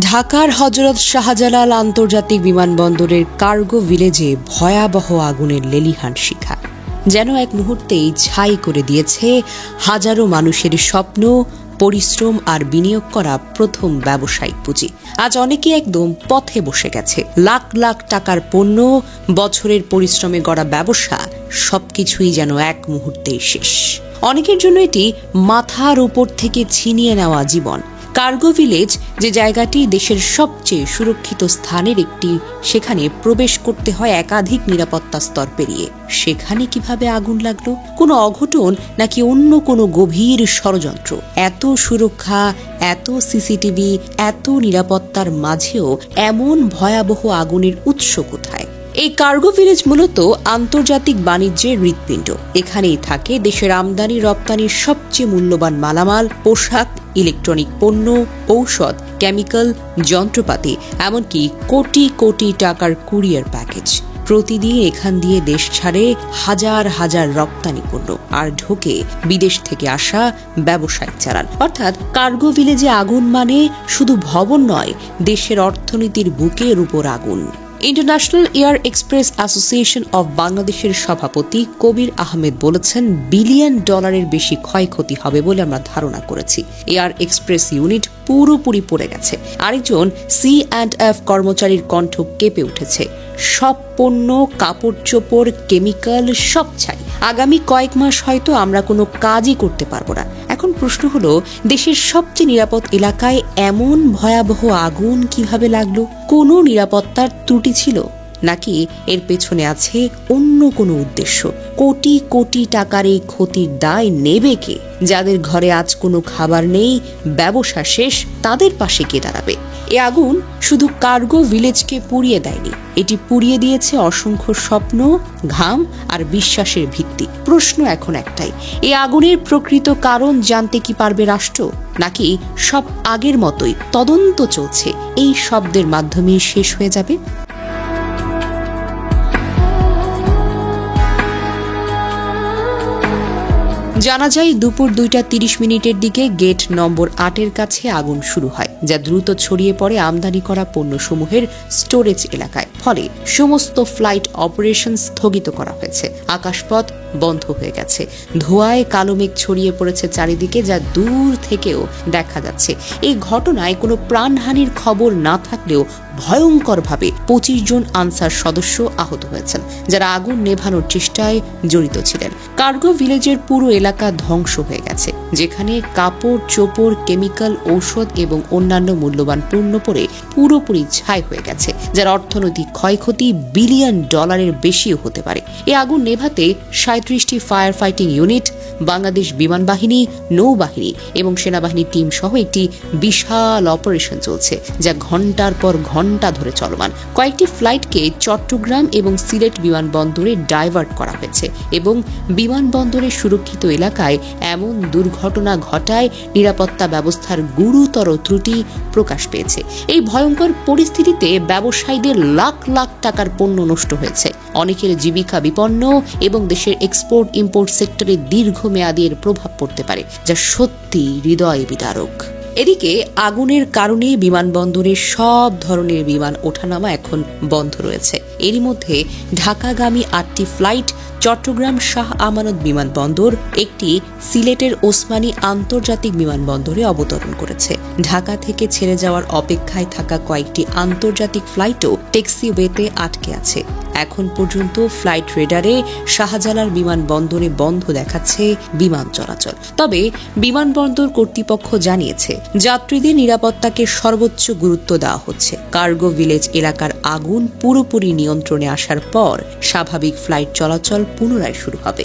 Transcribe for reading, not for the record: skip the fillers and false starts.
ঢাকার হযরত শাহজালাল আন্তর্জাতিক বিমানবন্দরের কার্গো ভিলেজে ভয়াবহ আগুনের লেলিহান শিখা যেন এক মুহূর্তেই ছাই করে দিয়েছে হাজারো মানুষের স্বপ্ন, পরিশ্রম আর বিনিয়োগ করা প্রথম ব্যবসায়িক পুঁজি। আজ অনেকে একদম পথে বসে গেছে। লাখ লাখ টাকার পণ্য, বছরের পরিশ্রমে গড়া ব্যবসা সবকিছুই যেন এক মুহূর্তেই শেষ। অনেকের জন্য এটি মাথার উপর থেকে ছিনিয়ে নেওয়া জীবন। কার্গো ভিলেজ যে জায়গাটি দেশের সবচেয়ে সুরক্ষিত স্থানের একটি, সেখানে প্রবেশ করতে হয় একাধিক নিরাপত্তা স্তর পেরিয়ে। সেখানে কিভাবে আগুন লাগলো? কোনো অঘটন নাকি অন্য কোনো গভীর ষড়যন্ত্র? এত সুরক্ষা, এত সিসিটিভি, এত নিরাপত্তার মাঝেও এমন ভয়াবহ আগুনের উৎস কোথায়? এই কার্গো ভিলেজ মূলত আন্তর্জাতিক বাণিজ্যের হৃৎপিণ্ড। এখানেই থাকে দেশের আমদানি রপ্তানির সবচেয়ে মূল্যবান মালামাল, পোশাক, ইলেকট্রনিক পণ্য, ঔষধ, কেমিক্যাল, যন্ত্রপাতি, এমনকি কোটি কোটি টাকার কুরিয়ার প্যাকেজ। প্রতিদিন এখান দিয়ে দেশ ছাড়ে হাজার হাজার রপ্তানি পণ্য, আর ঢোকে বিদেশ থেকে আসা ব্যবসায়িক চালান। অর্থাৎ কার্গো ভিলেজে আগুন মানে শুধু ভবন নয়, দেশের অর্থনীতির বুকের উপর আগুন। International air express association of বাংলাদেশের সভাপতি কবির আহমেদ বলেছেন, $বিলিয়ন বেশি ক্ষয়ক্ষতি হবে বলে আমরা ধারণা করেছি। এয়ার এক্সপ্রেস ইউনিট পুরোপুরি পড়ে গেছে। আরেকজন C&F কর্মচারীর কণ্ঠ কেঁপে উঠেছে। সব পণ্য, কাপড় চোপড়, কেমিক্যাল সব ছাই। আগামী কয়েক মাস হয়তো আমরা কোনো কাজই করতে পারবো না। এখন প্রশ্ন হলো, দেশের সবচেয়ে নিরাপদ এলাকায় এমন ভয়াবহ আগুন কিভাবে লাগলো? কোনো নিরাপত্তার ত্রুটি ছিল, নাকি এর পেছনে আছে অন্য কোনো উদ্দেশ্য? কোটি কোটি টাকার এই ক্ষতির দায় নেবে কে? যাদের ঘরে আজ কোনো খাবার নেই, ব্যবসা শেষ, তাদের পাশে কে দাঁড়াবে? এ আগুন শুধু কার্গো ভিলেজকে পুড়িয়ে দেয়নি, এটি পুড়িয়ে দিয়েছে অসংখ্য স্বপ্ন, ঘাম আর বিশ্বাসের ভিত্তি। প্রশ্ন এখন একটাই, এই আগুনের প্রকৃত কারণ জানতে কি পারবে রাষ্ট্র, নাকি সব আগের মতোই তদন্ত চলছে এই শব্দের মাধ্যমে শেষ হয়ে যাবে? জানা যায়, দুপুর 2:30 দিকে গেট নম্বর 8 কাছে আগুন শুরু হয়, যা দ্রুত ছড়িয়ে পড়ে আমদানি করা পণ্যসমূহের স্টোরেজ এলাকায়। ফলে সমস্ত ফ্লাইট অপারেশন স্থগিত করা হয়েছে। আকাশপথ বন্ধ হয়ে গেছে। ধোঁয়ায় কালো মেঘ ছড়িয়ে পড়েছে চারিদিকে, যা দূর থেকেও দেখা যাচ্ছে। এই ঘটনায় কোনো প্রাণহানির খবর না থাকলেও ভয়ঙ্করভাবে 25 জন আনসার সদস্য আহত হয়েছেন, যারা আগুন নেভানোর চেষ্টায় জড়িত ছিলেন। কার্গো ভিলেজের পুরো এলাকা ধ্বংস হয়ে গেছে, যেখানে কাপড় চোপড়, কেমিক্যাল, ঔষধ এবং অন্যান্য মূল্যবান পণ্য পরে পুরোপুরি ছাই হয়ে গেছে, যার অর্থনৈতিক ক্ষয়ক্ষতি $বিলিয়ন বেশিও হতে পারে। এই আগুন নেভাতে 37টি ফায়ার ফাইটিং ইউনিট, বাংলাদেশ বিমান বাহিনী, নৌবাহিনী এবং সেনাবাহিনীর টিম সহ একটি বিশাল অপারেশন চলছে, যা ঘন্টার পর ঘন্টা ধরে চলমান। কয়েকটি ফ্লাইটকে চট্টগ্রাম এবং সিলেট বিমানবন্দরে ডাইভার্ট করা হয়েছে এবং বিমানবন্দরের সুরক্ষিত এলাকায় এমন দুর্ঘটনা ঘটায় নিরাপত্তা ব্যবস্থার গুরুতর ত্রুটি প্রকাশ পেয়েছে। এই ভয়ঙ্কর পরিস্থিতিতে ব্যবসায়ীদের লাখ লাখ টাকার পণ্য নষ্ট হয়েছে, অনেকের জীবিকা বিপন্ন এবং দেশের এক্সপোর্ট ইম্পোর্ট সেক্টরে দীর্ঘমেয়াদী এর প্রভাব পড়তে পারে, যা সত্যি হৃদয় বিদারক। এদিকে আগুনের কারণে বিমানবন্দরে সব ধরনের বিমান ওঠানামা এখন বন্ধ রয়েছে। এরই মধ্যে ঢাকাগামী 8টি ফ্লাইট চট্টগ্রাম শাহ আমানত বিমানবন্দর, একটি সিলেটের ওসমানী আন্তর্জাতিক বিমানবন্দরে অবতরণ করেছে। ঢাকা থেকে ছেড়ে যাওয়ার অপেক্ষায় থাকা কয়েকটি আন্তর্জাতিক ফ্লাইটও ট্যাক্সিওয়েতে আটকে আছে। এখন পর্যন্ত ফ্লাইট রেডারে শাহজালাল বিমানবন্দরে বন্ধ দেখাচ্ছে বিমান চলাচল। তবে বিমানবন্দর কর্তৃপক্ষ জানিয়েছে, যাত্রীদের নিরাপত্তাকে সর্বোচ্চ গুরুত্ব দেওয়া হচ্ছে। কার্গো ভিলেজ এলাকার আগুন পুরোপুরি নিয়ন্ত্রণে আসার পর স্বাভাবিক ফ্লাইট চলাচল পুনরায় শুরু হবে।